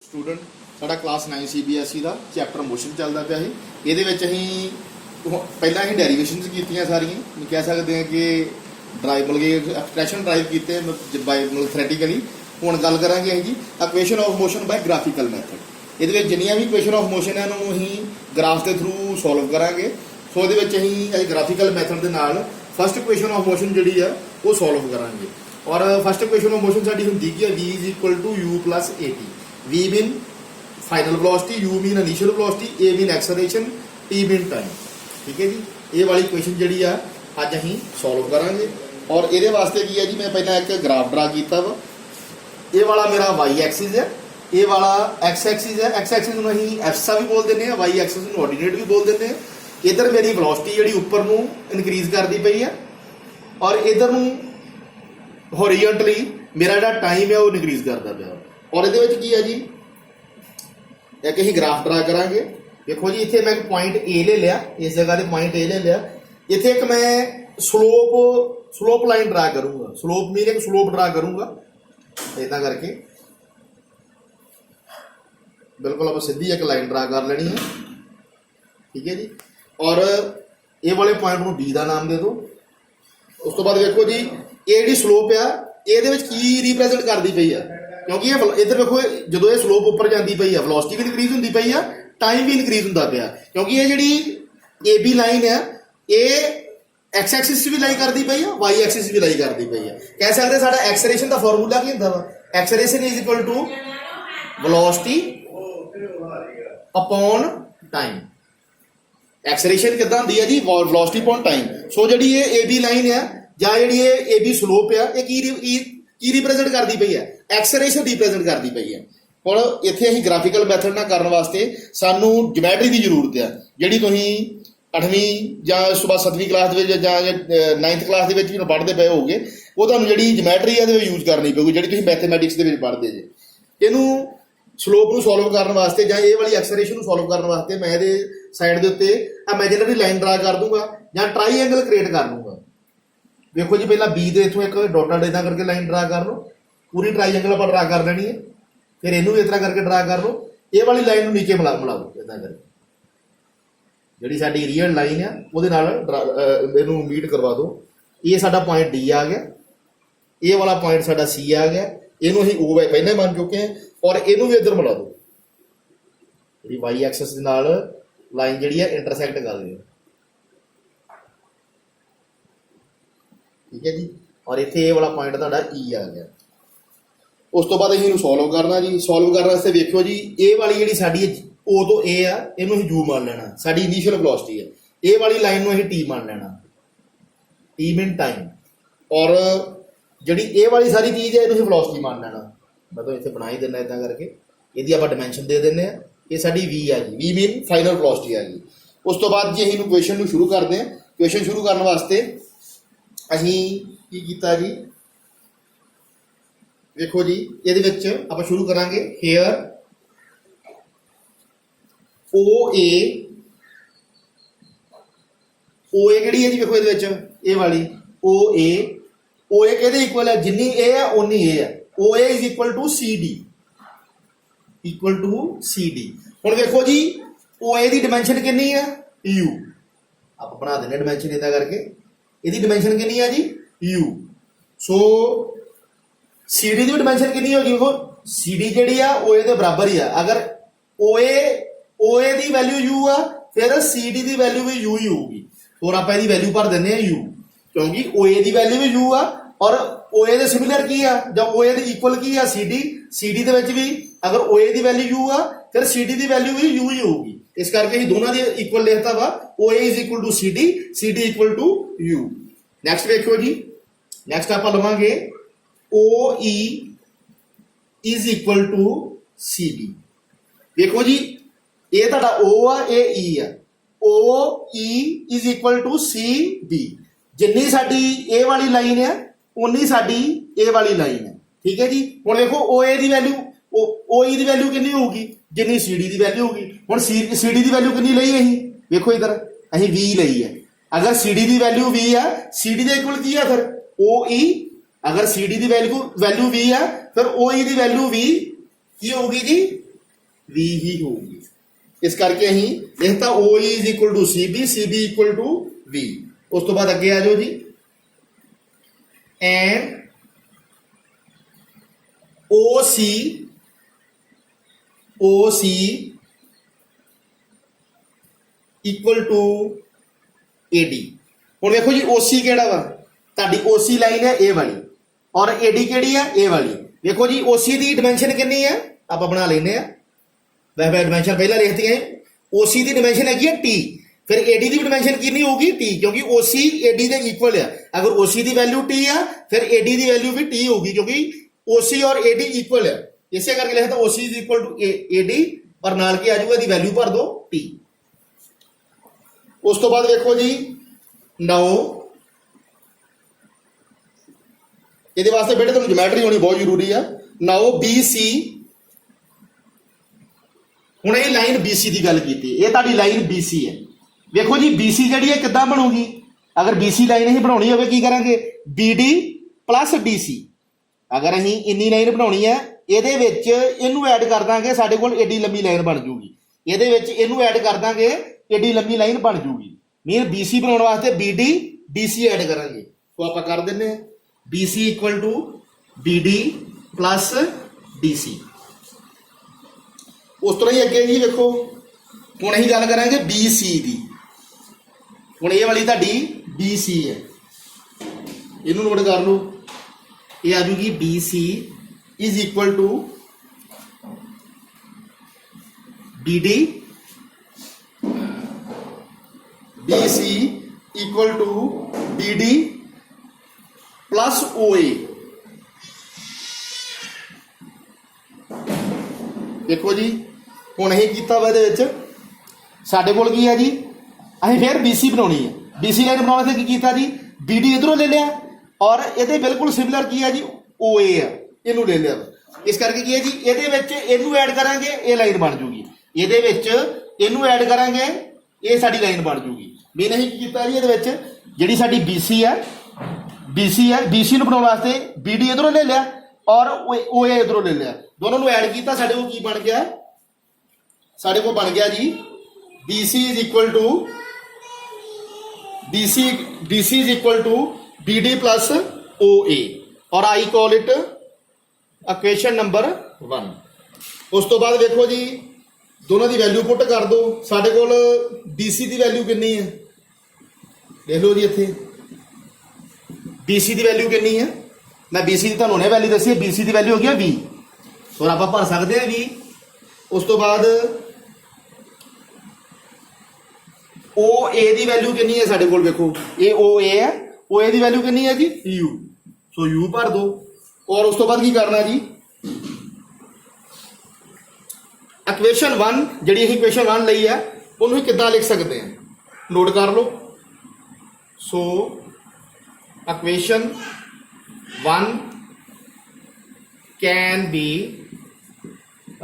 Student ਸਾਡਾ class 9 CBSE ਦਾ chapter motion ਚੱਲਦਾ ਪਿਆ ਸੀ। ਇਹਦੇ ਵਿੱਚ ਅਸੀਂ ਪਹਿਲਾਂ ਅਸੀਂ ਡੈਰੀਵੇਸ਼ਨਸ ਕੀਤੀਆਂ ਸਾਰੀਆਂ, ਕਹਿ ਸਕਦੇ ਹਾਂ ਕਿ ਡਰਾਈਵ ਐਕਸਪ੍ਰੈਸ਼ਨ ਡਰਾਈਵ ਕੀਤੇ ਬਾਈ ਥਿਓਰੈਟੀਕਲੀ। ਹੁਣ ਗੱਲ ਕਰਾਂਗੇ ਅਸੀਂ ਜੀ equation of motion by graphical method. ਇਹਦੇ ਵਿੱਚ ਜਿੰਨੀਆਂ ਵੀ ਇਕੁਏਸ਼ਨ ਆਫ ਮੋਸ਼ਨ ਹੈ ਉਹਨਾਂ ਨੂੰ ਅਸੀਂ ਗ੍ਰਾਫ ਦੇ ਥਰੂ ਸੋਲਵ ਕਰਾਂਗੇ। ਸੋ ਇਹਦੇ ਵਿੱਚ ਅਸੀਂ ਗ੍ਰਾਫਿਕਲ ਮੈਥਡ ਦੇ ਨਾਲ ਫਸਟ ਇਕੁਏਸ਼ਨ ਆਫ ਮੋਸ਼ਨ ਜਿਹੜੀ ਆ ਉਹ ਸੋਲਵ ਕਰਾਂਗੇ। ਔਰ ਫਸਟ ਇਕੁਏਸ਼ਨ ਆਫ ਮੋਸ਼ਨ ਸਾਡੀ ਹੁੰਦੀ ਕੀ ਹੈ, v = u + at। v mean final velocity, u mean initial velocity, a mean acceleration, t mean time. ठीक है जी, ये वाली इक्वेशन जी अज अं सॉल्व करांगे। और ये वास्ते की है जी, मैं पहला एक ग्राफ ड्रा किया वा। ये वाला मेरा y एक्सिस है, ये वाला x एक्सिस है। x एक्सिस में अं एफसा भी बोल दें, y एक्सिस में ऑर्डिनेट भी बोल दें। इधर मेरी वेलोसिटी जी उपर नूं इनक्रीज करती पई है और इधर नूं हॉरिजॉन्टली मेरा जो टाइम है वो इनक्रीज करता पाया। और ये की है जी एक ही ग्राफ ड्रा करांगे। देखो जी, इतने मैं पॉइंट ए ले लिया, इस जगह से पॉइंट ए ले लिया। इतने एक मैं स्लोप लाइन ड्रा करूंगा। स्लोप मीन एक स्लोप ड्रा करूंगा इतना करके, बिल्कुल आप सीधी एक लाइन ड्रा कर लेनी है। ठीक है जी, और ये वाले पॉइंट को बी का नाम दे दो। उस तो बाद देखो जी, ये जी स्लोप आ ये की रिप्रजेंट करती पई है, क्योंकि ये इधर देखो जो ये स्लोप उपर जाती पई है वेलोसिटी भी इनक्रीज होती पई है, टाइम भी इनक्रीज होता पाया। क्योंकि ये जी ए बी लाइन है ये एक्स एक्सिस भी लाई करती पई है, वाई एक्सिस भी लाई करती पई है। कह सकते हैं साडा एक्सेलरेशन का फॉर्मूला की होंदा वा, acceleration = velocity upon time. Acceleration कितना होंदी है जी, वेलोसिटी अपॉन टाइम। सो जी ये ए बी लाइन है ਜਾਂ ਜਿਹੜੀ ਇਹ AB ਸਲੋਪ ਆ ਇਹ ਕੀ ਰਿਪਰੈਜ਼ੈਂਟ ਕਰਦੀ ਪਈ ਹੈ, ਐਕਸਲਰੇਸ਼ਨ ਰਿਪਰੈਜ਼ੈਂਟ ਕਰਦੀ ਪਈ ਹੈ। ਹੁਣ ਇੱਥੇ ਅਸੀਂ ਗ੍ਰਾਫਿਕਲ ਮੈਥਡ ਨਾਲ ਕਰਨ ਵਾਸਤੇ ਸਾਨੂੰ ਜਿਓਮੈਟਰੀ ਦੀ ਜ਼ਰੂਰਤ ਆ, ਜਿਹੜੀ ਤੁਸੀਂ 8ਵੀਂ ਜਾਂ ਉਸ ਤੋਂ ਬਾਅਦ 7ਵੀਂ ਕਲਾਸ ਦੇ ਵਿੱਚ ਜਾਂ 9th ਕਲਾਸ ਦੇ ਵਿੱਚ ਵੀ ਪੜ੍ਹਦੇ ਪਏ ਹੋਗੇ। ਉਹ ਤੁਹਾਨੂੰ ਜਿਹੜੀ ਜਿਓਮੈਟਰੀ ਆ ਇਹਦੇ ਵਿੱਚ ਯੂਜ਼ ਕਰਨੀ ਪਊਗੀ, ਜਿਹੜੀ ਤੁਸੀਂ ਮੈਥਮੈਟਿਕਸ ਦੇ ਵਿੱਚ ਪੜ੍ਹਦੇ ਜੇ। ਇਹਨੂੰ ਸਲੋਪ ਨੂੰ ਸੋਲਵ ਕਰਨ ਵਾਸਤੇ ਜਾਂ ਇਹ ਵਾਲੀ ਐਕਸਲਰੇਸ਼ਨ ਨੂੰ ਸੋਲਵ ਕਰਨ ਵਾਸਤੇ ਮੈਂ ਇਹਦੇ ਸਾਈਡ ਦੇ ਉੱਤੇ ਇਮੇਜਿਨਰੀ ਲਾਈਨ ਡਰਾ ਕਰ ਦੂੰਗਾ ਜਾਂ ਟ੍ਰਾਈਐਂਗਲ ਕ੍ਰੀਏਟ ਕਰ ਲੂੰਗਾ। देखो जी, पहला बी के इतों एक डॉटेड इदा करके लाइन ड्रा कर लो, पूरी ट्राईएंगल आप ड्रा कर लेनी है। फिर इनू इस तरह करके ड्रा कर लो, ये वाली लाइन नीचे मिलाओ इदा करके, जी साडी रियल लाइन है वो मीट करवा दो। ये साडा पॉइंट डी आ गया, ये वाला पॉइंट साडा सी आ गया, इनू असीं ओ पहले मान चुके हैं। और इनू भी इधर मिला दो, जी वाई एक्सिस दे नाल लाइन जी इंटरसैक्ट कर दे। ठीक है जी, और इतने ये वाला पॉइंट तुहाडा ई आ गया। उस तो बाद असीं सॉल्व करना जी। सॉल्व करने वास्ते देखो जी, ये वाली जी साडी ओ तो ए आ, इनू असीं यू मान लेना, साडी इनिशियल वेलोसिटी है। ये वाली लाइन नूं असीं टी मान लेना, टी मीन टाइम। और जिहड़ी ये वाली सारी चीज़ है इनू असीं वेलोसिटी मान लेना। मतलब इत्थे बना ही देना इदां करके, इहदी आपां डायमेंशन दे दिंदे आ। ये साडी वी आ जी, वी मीन फाइनल वेलोसिटी आ गई। उस तो बाद जी असीं इक्वेशन नूं शुरू करते हैं। इक्वेशन शुरू करने वास्ते अहीं की कीता जी, देखो जी ये आप शुरू करांगे हेयर ओ ए किहड़ी है जी, देखो ये वाली ओ ए किहदे इक्वल है, जिन्नी ए है उन्नी ए है। ओ ए = CD, हुण देखो जी ओ ए की डिमेंशन कितनी है, U। आप बना देने डिमेंशन इदा करके, इसकी डिमेंशन कितनी है जी, U। सो CD की डिमेंशन कितनी होगी, देखो CD जी ओ ए के बराबर ही है। अगर ओ ए की वैल्यू U आ, फिर CD की वैल्यू भी U ही होगी। और आप इसकी वैल्यू भर देने U, क्योंकि ओ ए की वैल्यू भी U आ और ओ ए के सिमिलर की आ, जब ओ ए के इक्वल की आ CD के विच भी अगर ओ ए की वैल्यू U आ, फिर CD की वैल्यू भी U ही होगी। इस करके ही दोनों के इक्वल लिखता वा, ओ ए = CD = U। नैक्सट देखो जी, नैक्सट आप लवांगे ओ ई = CD। देखो जी ये तुहाडा O आ, ये E आ। ओ ई = CD, जिन्नी साडी ए वाली लाइन है उन्नी साडी ए वाली लाइन है। ठीक है जी, हुण देखो ओ ए की वैल्यू ओ ई की वैल्यू कितनी होगी, जिन्नी CD की वैल्यू होगी। हुण CD की वैल्यू कितनी लई असीं, देखो इधर असीं V लई है। अगर CD की वैल्यू V है, CD के इक्वल की है फिर OE। अगर CD की वैल्यू V है, फिर OE की वैल्यू V की होगी जी V ही होगी। इस करके अहीं लिखता OE is equal to CB equal to V। उस तो बाद अगे आ जाओ जी, and OC equal to AD। हुण देखो जी OC केड़ा वा, तुहाडी OC लाइन है ए वाली और AD केड़ी है ए वाली। देखो जी OC की डिमेंशन कितनी है, आप बना लेने वैसे डिमेंशन पहला लिखती है। OC की डिमेंशन है T, फिर AD की डिमेंशन कितनी होगी T, क्योंकि OC AD के इक्वल है। अगर OC की वैल्यू T है फिर AD की वैल्यू भी T होगी, क्योंकि OC और AD इक्वल है। इसे करके लिखता OC is equal to AD और नाल के आ जाऊगा दी वैल्यू भर दो T। उस तो बाद देखो जी 9, ये वास्ते बेटे तुम ज्योमेट्री होनी बहुत जरूरी है। 9 BC, हुण ये लाइन BC की गल की, ये ताड़ी लाइन BC है। देखो जी BC जी है किद्दां बनूगी, अगर BC लाइन ही बनानी हो की करेंगे BD प्लस DC। अगर अं इन्नी लाइन बनानी है ਇਹਦੇ ਵਿੱਚ ਇਹਨੂੰ ਐਡ ਕਰ ਦਾਂਗੇ, ਸਾਡੇ ਕੋਲ ਏਡੀ ਲੰਮੀ ਲਾਈਨ ਬਣ ਜੂਗੀ। ਇਹਦੇ ਵਿੱਚ ਇਹਨੂੰ ਐਡ ਕਰ ਦਾਂਗੇ, ਏਡੀ ਲੰਮੀ ਲਾਈਨ ਬਣ ਜੂਗੀ। ਮੀਨ BC ਬਣਾਉਣ ਵਾਸਤੇ BD DC ਐਡ ਕਰਾਂਗੇ, तो ਆਪਾਂ ਕਰ ਦਿੰਨੇ ਆ BC equal to BD plus DC। ਉਸ ਤਰ੍ਹਾਂ ਹੀ ਅੱਗੇ ਜੀ ਵੇਖੋ, ਹੁਣ ਅਸੀਂ ਗੱਲ ਕਰਾਂਗੇ BC ਦੀ। ਹੁਣ ਇਹ ਵਾਲੀ ਤੁਹਾਡੀ BC ਹੈ, ਇਹਨੂੰ ਨੋਟ ਕਰ ਲਓ। ਇਹ ਆ ਜੂਗੀ BC is equal to BD, BC equal to BD plus OA। देखो जी हुण असीं कीता वा इहदे विच साडे कोल की है जी, असीं फिर BC बनाउणी है। BC लाइन बनाउण वास्ते की कीता जी, BD इधरों ले लिया और इहदे बिल्कुल सिमिलर की है जी OA है, इनू ले लिया। इस करके की है जी, ये इनू ऐड करांगे ये लाइन बन जूगी, ये इनू ऐड करांगे ये साडी लाइन बन जूगी। मैंने ही कीता जी, ये जिहड़ी साडी BC है BC नूं बनाउण वास्ते BD इधरों ले लिया और OA इधरों ले लिया, दोनों नूं ऐड कीता। साडे कोल की बन गया, साडे कोल बन गया जी BC is equal to BD plus OA और I call it equation number 1। उस तो बाद देखो जी दोनों की वैल्यू पुट कर दो। साडे कोल BC की वैल्यू कितनी है, देख लो जी इत्थे BC की वैल्यू कितनी है। मैं BC की तुहानूं हुणे वैल्यू दसी, BC की वैल्यू हो गया 20 और आप भर सकते हैं 20। उस तो बाद OA की वैल्यू कितनी है साडे कोल, देखो ये OA है, OA की वैल्यू कितनी है जी U, सो U भर दो। और उस तो बाद की करना जी, इक्वेशन 1 जी इक्वेशन 1 लई है उन्होंने किद्दां लिख सकते हैं, नोट कर लो। So equation 1 can be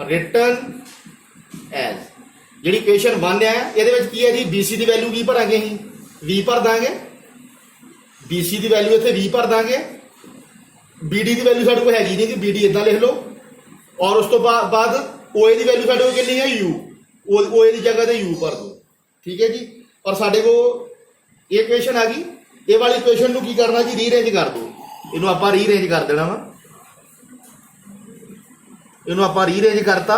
written as, जी इक्वेशन 1 है ये की है जी BC की वैल्यू की भरांगे असीं V भर देंगे, BC की वैल्यू इत्थे V भर देंगे। BD की वैल्यू साडे कोल हैगी नहीं कि BD इदां लिख लो। और उस तो बाद OA की वैल्यू साडे कोल कितनी है U, OA की जगह ते U भर दो, ठीक है जी। और साडे को ये इक्वेशन आ गई, ये वाली इक्वेशन नूं की करना जी रीअरेंज कर दो, इनू आपां रीअरेंज कर देना वा, इनू आपां रीअरेंज करता।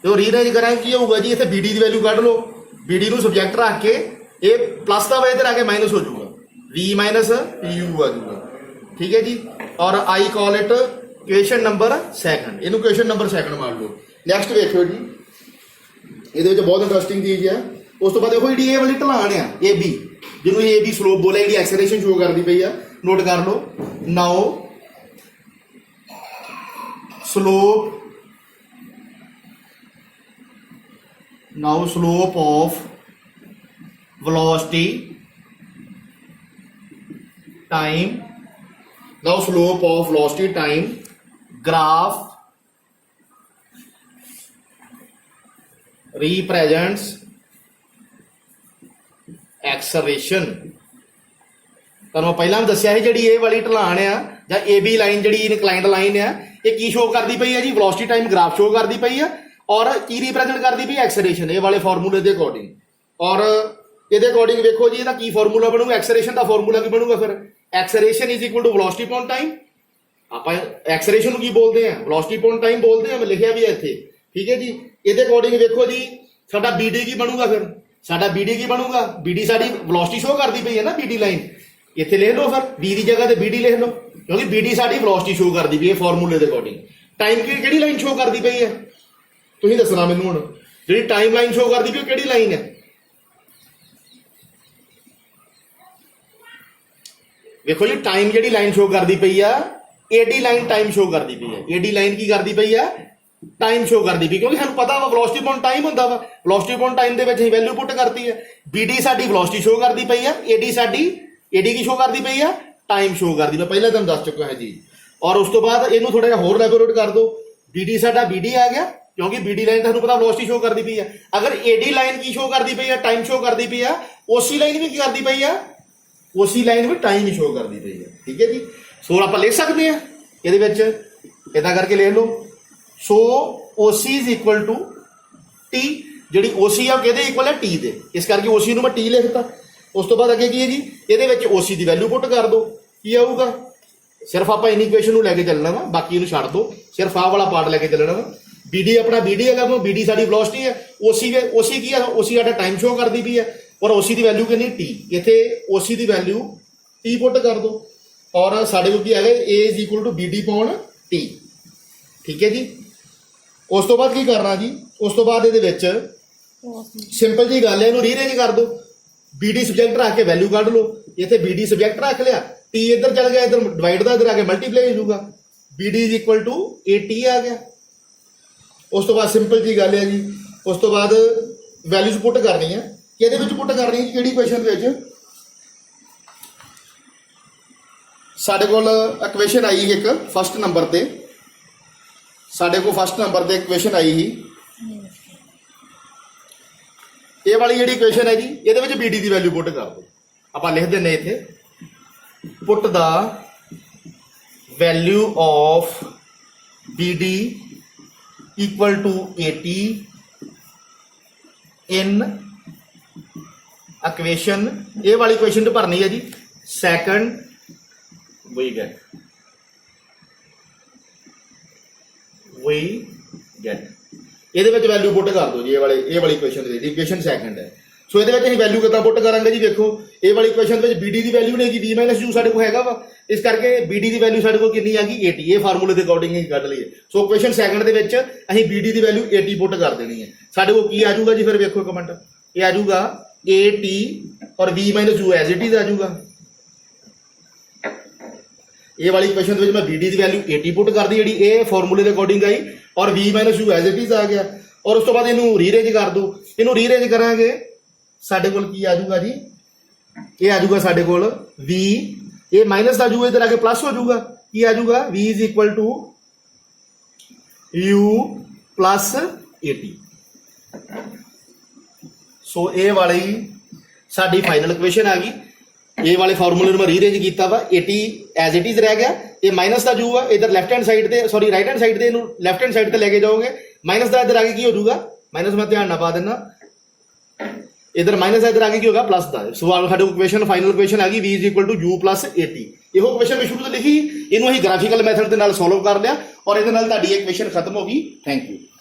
तो रीअरेंज करांगे की होगा जी, इत्थे BD की वैल्यू कढ लो, BD नूं सब्जैक्ट रख के ये प्लस का वा इधर आके माइनस हो जाऊगा, V माइनस U आ जाऊगा, ठीक है जी। और I call it question number 2, इनू क्वेश्चन नंबर 2 मान लो। नैक्सट देखो जी, ये बहुत इंटरस्टिंग चीज़ है। उस तो बाद देखो जी ये वाली ढलान है AB, जिन्होंने AB स्लोप बोले, जी एक्सेलरेशन शो करती पई है, नोट कर लो। Now slope of velocity time, now slope of velocity time graph represents acceleration। तुहानूं पहला भी दस्सिया है, जी ये वाली ढलान है या AB लाइन जी इनक्लाइंड लाइन है, ये की शो करती पई है जी, वेलोसिटी टाइम ग्राफ शो करती पई है। और की रिप्रजेंट करती पई एक्सलेरेशन ये वाले फॉर्मूले के अकॉर्डिंग। और ये अकॉर्डिंग देखो जी इसका की फॉर्मूला बनूगा, एक्सलेरेशन का फॉर्मूला की बनूगा फिर acceleration is equal to velocity upon time. आप एक्सलेरेशन की बोलते हैं, वेलोसिटी अपॉन टाइम बोलते हैं, मैं लिखिया भी है इत्थे, ठीक है जी। ये अकॉर्डिंग देखो जी साडा बीडी की बनूगा, फिर साडा बीडी की बनूगा, बीडी साडी वेलोसिटी शो करती पई है ना बीडी लाइन, इत्थे लिख लो फिर बी की जगह ते बीडी लिख लो क्योंकि बीडी साडी वेलोसिटी शो करती पई है फॉर्मूले के अकॉर्डिंग। टाइम की किहड़ी लाइन शो करती पई है तुसीं दसना मैनूं हुण, जिहड़ी टाइम लाइन शो करती पई किहड़ी लाइन है? देखो जी टाइम जिहड़ी लाइन शो करती पई आ एडी लाइन टाइम शो करती पई है। एडी लाइन की करती पई है टाइम शो करती पई क्योंकि सानूं पता वा वेलोसिटी अपॉन टाइम हुंदा वा, वेलोसिटी अपॉन टाइम दे विच असीं वैल्यू पुट करती है। बीडी साडी वेलोसिटी शो करती पई है, एडी साडी एडी की शो करती पई है टाइम शो करती मैं पहले तुहानूं दस चुका है जी। और उस तो बाद इहनूं थोड़ा जिहा होर एलैबोरेट कर दो, बीडी साडा बीडी आ गया क्योंकि बीडी लाइन तुहानूं पता वेलोसिटी शो करती पई है। अगर एडी लाइन की शो करती पई है टाइम शो करती पई है, ओसी लाइन भी की करती पई है, ओसी लाइन भी टाइम ही शो करती पई है, ठीक है जी। सो आप लिख सकते हैं ये इदा करके लिख लो। So OC is equal to T, जी ओसी है कि इक्वल है टी दे, इस करके ओसी मैं टी लिखता। उस तो बाद अगे की है जी ये ओसी की वैल्यू पुट कर दो, की आऊगा सिर्फ आप इन इक्वेशन को लैके चलना वा, बाकी इन्हू छड्ड दो, सिर्फ आ वाला पार्ट लैके चलना वा। बीडी अपना बीडी है, बीडी साडी वेलोसिटी है, ओसी की है ओसी साडा टाइम शो करती पई है और ओसी की वैल्यू कितनी टी, इत्थे ओसी की वैल्यू टी पुट कर दो और साडे कोल की है A is equal to BD upon T, ठीक है जी। उस तो बाद की करना जी, उस तो बाद ये सिंपल जी गल है इन्हू रीअरेंज कर दो, बीडी सब्जैक्ट रख के वैल्यू कढ लो, इत्थे बीडी सब्जैक्ट रख लिया, टी इधर चल गया, इधर डिवाइड का इधर आके मल्टीप्लाई हो जाऊगा, BD is equal to A T आ गया। उस तो बाद सिंपल जी गल है जी, उस तो बाद वैल्यूज पुट करनी है, कि पुट करनी है कि क्वेश्चन साडे कोल इक्वेशन आई एक फस्ट नंबर ते, साडे को फस्ट नंबर ते इक्वेशन आई ही ये वाली जी इक्वेशन है जी, ये बीडी की वैल्यू पुट कर दो। आप लिख देने इत्थे put the value of BD equal to 80 in equation, ये वाली इक्वेशन तो भरनी है जी सैकंड वी गेट ये वैल्यू पुट कर दो जी, ये वाली इक्वेशन सैकंड है। सो ये वैल्यू कितना पुट करांगे जी, देखो ये वाली इक्वेशन बीडी की वैल्यू नहीं बी माइनस यू साडे कोल हैगा वा, इस करके बीडी की वैल्यू साडे कोल कितनी आ गई 80, ये फार्मूले के अकॉर्डिंग ही कढ लईए। सो इक्वेशन सैकंड दे विच असीं बीडी की वैल्यू 80 पुट कर देनी है, साडे कोल की आ जाऊगा जी, फिर देखो कमेंट ये आ जाऊगा ए टी और B minus U as it is आ जाऊगा। ये वाली इक्वेशन मैं बीडी की वैल्यू 80 पुट कर दी जी, ये फॉर्मूले के अकॉर्डिंग आई और B minus U as it is आ गया। और उस तो बाद इनू रीअरेंज कर दो, इनू रीअरेंज करांगे साडे कोल की आ जाऊगा जी, ये आ जाऊगा साडे कोल वी, ये माइनस आ जाऊगा इधर आके प्लस हो जाऊगा, की आ जाऊगा V is equal to you plus 80। सो ये वाली साडी फाइनल इक्वेशन आ गई, ये वाले फॉर्मूले मैं रीअरेंज किया वा, 80 एज इट इज रह गया, ये माइनस का जूगा इधर लैफ्ट हैंड साइड से, सॉरी राइट हैंड साइड से लैफ्ट हैंड साइड से लेके जाओगे, माइनस का इधर आगे की हो जाऊगा, माइनस मैं ध्यान ना पा देना, इधर माइनस इधर आगे की होगा प्लस का। सो साडे इक्वेशन फाइनल इक्वेशन आ गई v is equal to you plus 80। यो इक्वेशन मैं शुरू तो लिखी, इनू असीं ग्राफिकल मैथड के नाल सॉल्व कर लिया और इहदे नाल तुहाडी इक्वेशन खत्म हो गई। Thank you.